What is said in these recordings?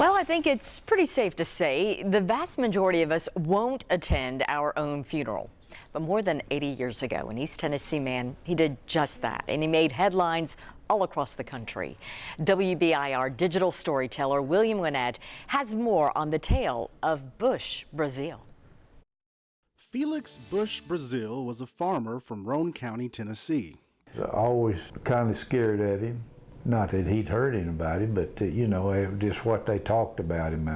Well, I think it's pretty safe to say the vast majority of us won't attend our own funeral. But more than 80 years ago, an East Tennessee man, he did just that, and he made headlines all across the country. WBIR digital storyteller William Winnett has more on the tale of Bush Breazeale. Felix Bush Breazeale was a farmer from Roane County, Tennessee. I was always kind of scared at him. Not that he'd hurt anybody, but you know, just what they talked about him.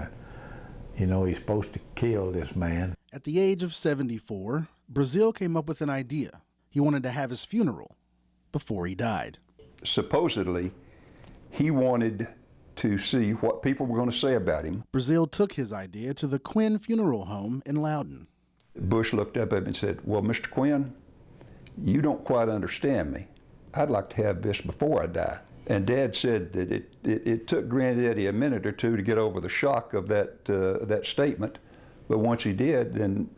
You know, he's supposed to kill this man. At the age of 74, Breazeale came up with an idea. He wanted to have his funeral before he died. Supposedly, he wanted to see what people were going to say about him. Breazeale took his idea to the Quinn Funeral Home in Loudon. Bush looked up at him and said, "Well, Mr. Quinn, you don't quite understand me. I'd like to have this before I die." And Dad said that it took Granddaddy a minute or two to get over the shock of that statement. But once he did, then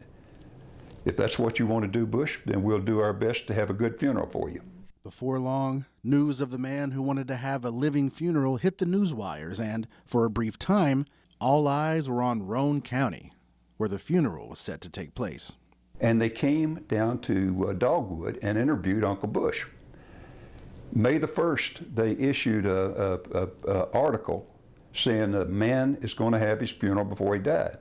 if that's what you want to do, Bush, then we'll do our best to have a good funeral for you. Before long, news of the man who wanted to have a living funeral hit the news wires, and for a brief time, all eyes were on Roane County, where the funeral was set to take place. And they came down to Dogwood and interviewed Uncle Bush. May the 1st, they issued an article saying a man is going to have his funeral before he died.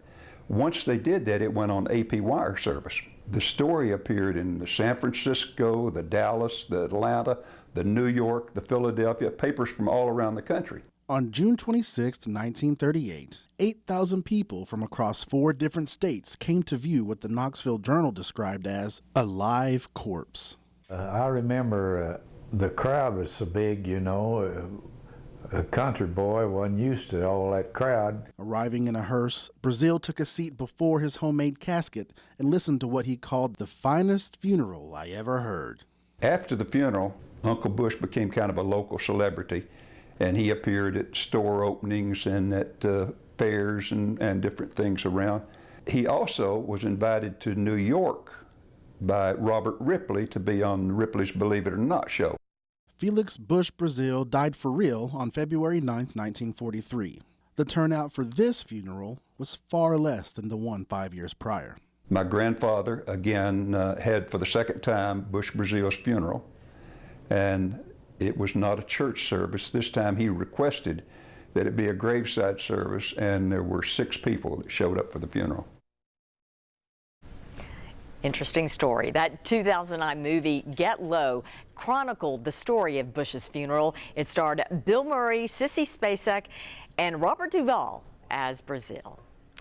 Once they did that, it went on AP wire service. The story appeared in the San Francisco, the Dallas, the Atlanta, the New York, the Philadelphia, papers from all around the country. On June 26, 1938, 8,000 people from across 4 different states came to view what the Knoxville Journal described as a live corpse. I remember the crowd was so big, you know. A country boy wasn't used to all that crowd. Arriving in a hearse, Breazeale took a seat before his homemade casket and listened to what he called the finest funeral I ever heard. After the funeral, Uncle Bush became kind of a local celebrity, and he appeared at store openings and at fairs and different things around. He also was invited to New York by Robert Ripley to be on Ripley's Believe It or Not show. Felix Bush Breazeale died for real on February 9, 1943. The turnout for this funeral was far less than the one 5 years prior. My grandfather, again, had for the second time Bush Breazeale's funeral, and it was not a church service. This time he requested that it be a graveside service, and there were 6 people that showed up for the funeral. Interesting story. That 2009 movie, Get Low, chronicled the story of Bush's funeral. It starred Bill Murray, Sissy Spacek, and Robert Duvall as Breazeale.